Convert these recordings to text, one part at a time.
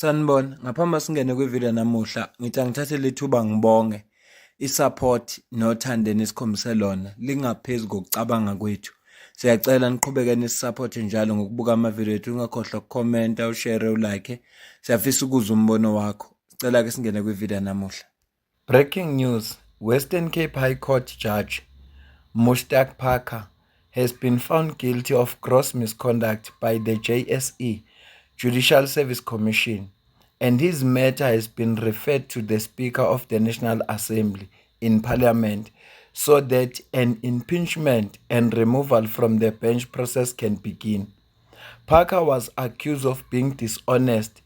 Sanibona, ngaphambi singene kwivideo namuhla, ngithi angithathe lethuba ngibonge isupport nothando esikhombise lona lingaphezu kokucabanga kwethu. Siyacela niqhubeke nisupporte njalo ngokubuka amavideo ethu, ungakhohlwa ukukhomenta, ushare, ulike. Siyafisa ukuzwa umbono wakho. Sicela ke singene kwivideo namuhla. Breaking news, Western Cape High Court Judge Mushtaq Parker has been found guilty of gross misconduct by the JSE, Judicial Service Commission, and his matter has been referred to the Speaker of the National Assembly in Parliament so that an impeachment and removal from the bench process can begin. Parker was accused of being dishonest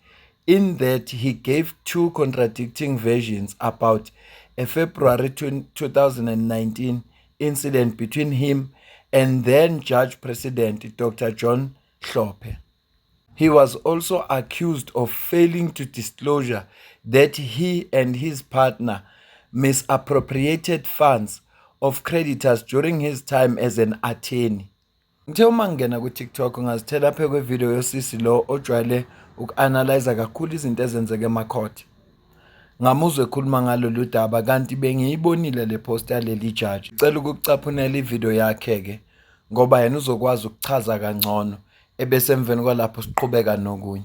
in that he gave two contradicting versions about a February 2019 incident between him and then Judge President Dr. John Hlophe. He was also accused of failing to disclose that he and his partner misappropriated funds of creditors during his time as an attorney. Ngithe uma ngena ku-TikTok ungazithela phe kwevideo yosisi lo ojwayele uku-analyze kakhulu izinto ezenzeka emakhoti. Ngamuzwe ekhuluma ngalolu daba kanti bengiyibonile le post yaleli judge. Ngicela ukucaphunela ivideo yakhe-ke ngoba yena uzokwazi ukuchaza kangcono ebese emveni kwalapho siqhubeka nokunye.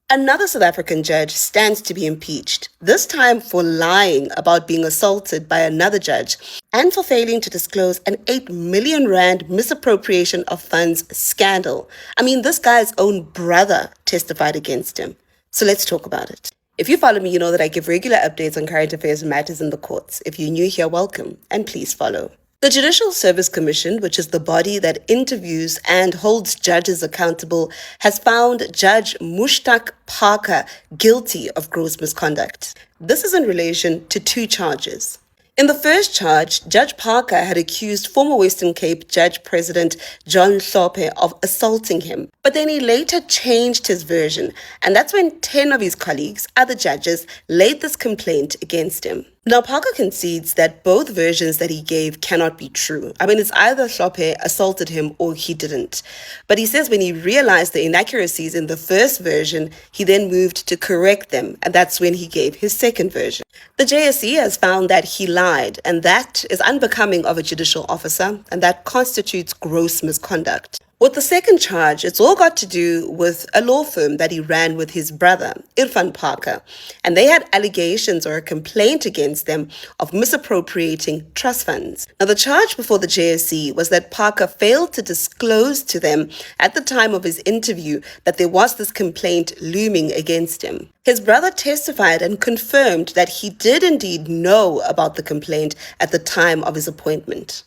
Another South African judge stands to be impeached, this time for lying about being assaulted by another judge and for failing to disclose an 8 million rand misappropriation of funds scandal. I mean, this guy's own brother testified against him. So let's talk about it. If you follow me, you know that I give regular updates on current affairs and matters in the courts. If you're new here, welcome, and please follow. The Judicial Service Commission, which is the body that interviews and holds judges accountable, has found Judge Mushtaq Parker guilty of gross misconduct. This is in relation to two charges. In the first charge, Judge Parker had accused former Western Cape Judge President John Hlophe of assaulting him. But then he later changed his version, and that's when 10 of his colleagues, other judges, laid this complaint against him. Now, Parker concedes that both versions that he gave cannot be true. I mean, it's either Hlophe assaulted him or he didn't. But he says when he realized the inaccuracies in the first version, he then moved to correct them, and that's when he gave his second version. The JSE has found that he lied, and that is unbecoming of a judicial officer, and that constitutes gross misconduct. With the second charge, it's all got to do with a law firm that he ran with his brother, Irfan Parker, and they had allegations or a complaint against them of misappropriating trust funds. Now, the charge before the JSE was that Parker failed to disclose to them at the time of his interview that there was this complaint looming against him. His brother testified and confirmed that he did indeed know about the complaint at the time of his appointment.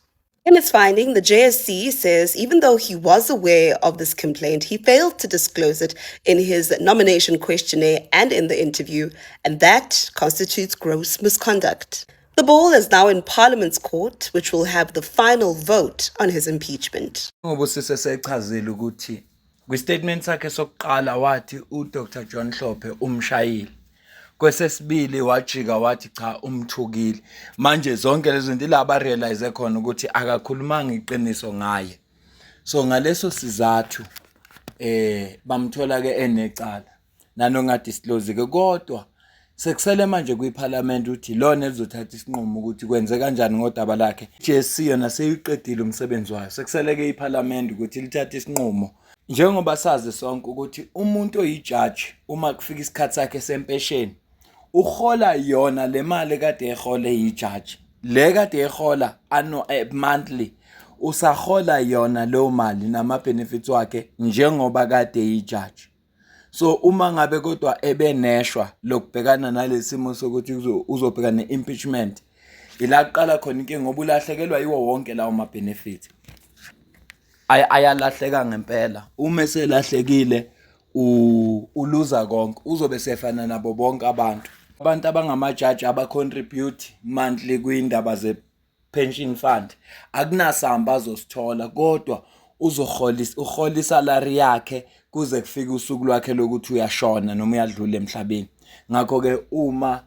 In its finding, the JSC says even though he was aware of this complaint, he failed to disclose it in his nomination questionnaire and in the interview, and that constitutes gross misconduct. The ball is now in Parliament's court, which will have the final vote on his impeachment. Ngobusise sechazile ukuthi kwistatement sakhe sokuqala wathi uDr John Hlophe umshayile. Kwesesibili wajika wathi cha umthukile. Manje zonke lezi zinto ilaba realize khona ukuthi akakhulumanga iqiniso ngaye. So ngaleso sizathu bamthola ke enecala nanonga disclose ke kodwa sekusele manje kwiParliament uthi lona elizothatha isinqumo ukuthi kwenze kanjani ngodaba lakhe. JSC yona seyiqedile umsebenzi wayo. Sekusele ke iParliament ukuthi lithathe isinqumo. Njengoba sazi sonke ukuthi umuntu oyijudge uma kufika isikhathi sakhe sempesheni uhola yona le mali kade ehole ijudge. Le kade ehola monthly usahola yona lo mali nama benefits wakhe njengoba kade ijudge. So uma ngabe kodwa ebeneshwa lokubhekana nalesimo sokuthi uzobhekana neimpeachment ilaqala khona inkinga ngoba ulahlekelwa yiwo wonke lawo ma benefits. Ayalahleka ngempela. Uma eselahlekile uluza konke uzobe sefana nabo bonke abantu abangamajaji abacontribute monthly kwindaba ze pension fund akunasamba azosithola kodwa uhola salary yakhe kuze kufike usuku lwakhe lokuthi uyashona noma uyadlula emhlabeni. Ngakho ke uma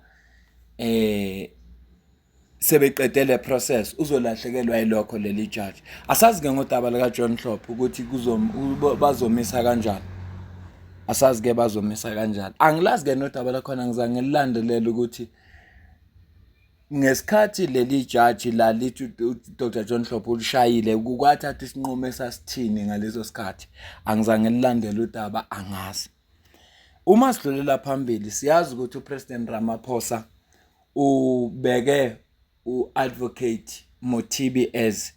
sebeqedele process uzolahlekelwa yilokho leli judge. Asazi ke ngodaba lika John Hlophe ukuthi bazomisa kanjani. asazi ke bazomisa kanjani. Angilazi ke nodaba lakhona ngizange ngilandelele ukuthi ngesikhathi leli jaji la lithi uDr John Hlophe ulishayile kwathatha isinqumo esasithini ngaleso sikhathi. Angizange ngilandele udaba angazi. Uma sidlulela phambili siyazi ukuthi uPresident Ramaphosa ubeke uAdvocate Mothibi as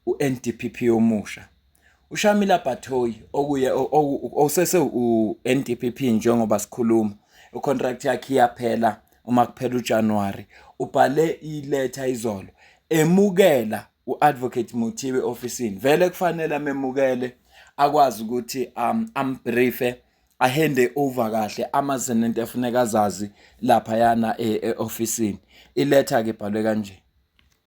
uNDPP omusha. uShamila Batoyi okuye osese uNDPP njengoba sikhuluma ucontract yakhe iyaphela uma kuphela uJanuary ubhale iletha izolo emukela uAdvocate Mothibi officeini vele kufanele amemukele akwazi ukuthi ambriefe ahande over kahle amazinto efuneka azazi lapha yana eofficeini iletha ke ibhalwe kanje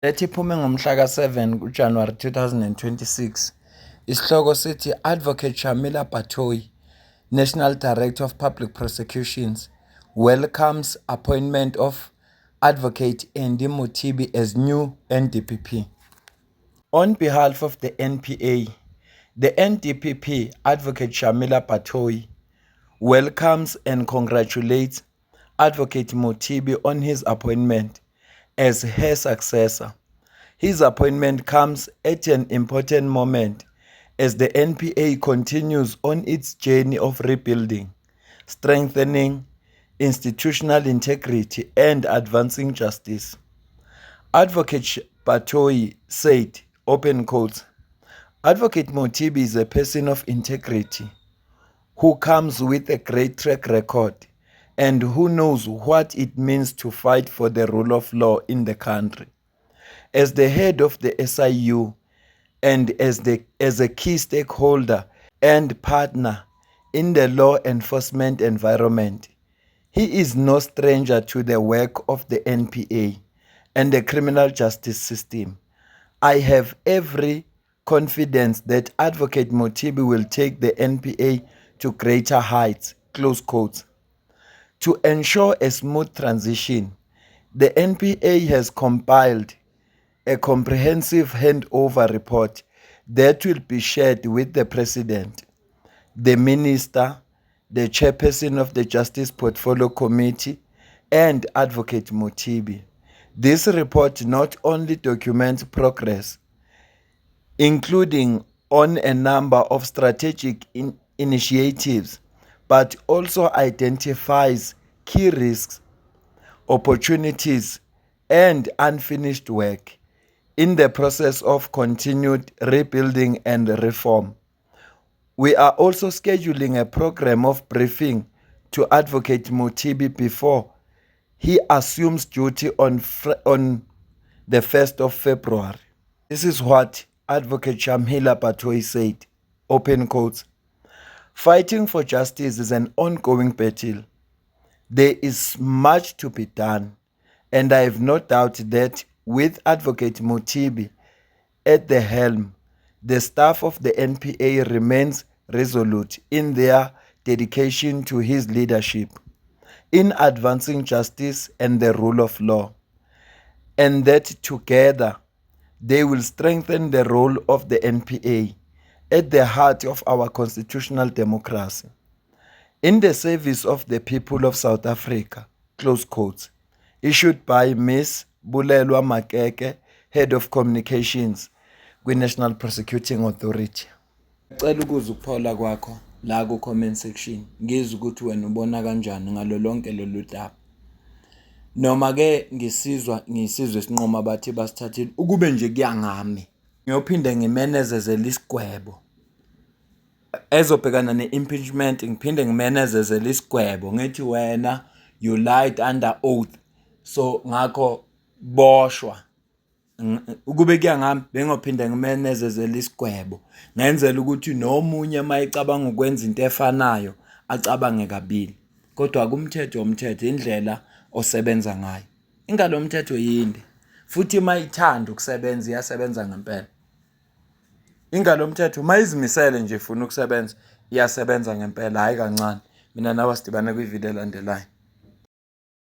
lethi iphume ngomhla ka7 kuJanuary 2026 isihloko sithi Advocate Shamila Batoyi National Director of Public Prosecutions welcomes appointment of Advocate Andy Mothibi as new NDPP. On behalf of the NPA, the NDPP Advocate Shamila Batoyi welcomes and congratulates Advocate Mothibi on his appointment as her successor. His appointment comes at an important moment as the NPA continues on its journey of rebuilding, strengthening institutional integrity and advancing justice. Advocate Batoyi said, open quotes, Advocate Mothibi is a person of integrity who comes with a great track record and who knows what it means to fight for the rule of law in the country. As the head of the SIU and as a key stakeholder and partner in the law enforcement environment, he is no stranger to the work of the NPA and the criminal justice system. I have every confidence that Advocate Mothibi will take the NPA to greater heights, close quotes. To ensure a smooth transition, the NPA has compiled a comprehensive handover report that will be shared with the President, the Minister, the Chairperson of the Justice Portfolio Committee, and Advocate Mothibi. This report not only documents progress, including on a number of strategic initiatives, but also identifies key risks, opportunities, and unfinished work in the process of continued rebuilding and reform. We are also scheduling a program of briefing to Advocate Mothibi before he assumes duty on the 1st of February. This is what Advocate Shamila Batoyi said, open quotes, fighting for justice is an ongoing battle. There is much to be done, and I have no doubt that with Advocate Mothibi at the helm, the staff of the NPA remains resolute in their dedication to his leadership in advancing justice and the rule of law, and that together they will strengthen the role of the NPA at the heart of our constitutional democracy, in the service of the people of South Africa, close quotes, issued by Ms. Bulelwa Makeke, Head of Communications, kwi-National Prosecuting Authority. Ngicela ukuza ukuphola kwakho la ku-comment section, ngizwe ukuthi wena ubona kanjani ngalo lonke lolu daba. Noma ke ngisizwe isinqumo abathi basithathile ukube nje kuyangami. Ngiyophinde ngimenezezele isigwebo. Ezobhekana ne-impeachment ngiphinde ngimenezezele isigwebo ngithi wena you lied under oath. So ngakho boshwa. Ukube kuyangami bengophinde ngimenezezele isigwebo. Ngenzela ukuthi nomunye mayicabanga ukwenza into efanayo acabange kabili. Kodwa kumthetho umthetho indlela osebenza ngayo. Ingalo umthetho yinde. Futhi mayithanda ukusebenza iyasebenza ngempela. Ingalo umthetho mayizimisele nje ufuna ukusebenza iyasebenza ngempela hayi kancane. Mina nawe sidibane kwivideo elandelayo.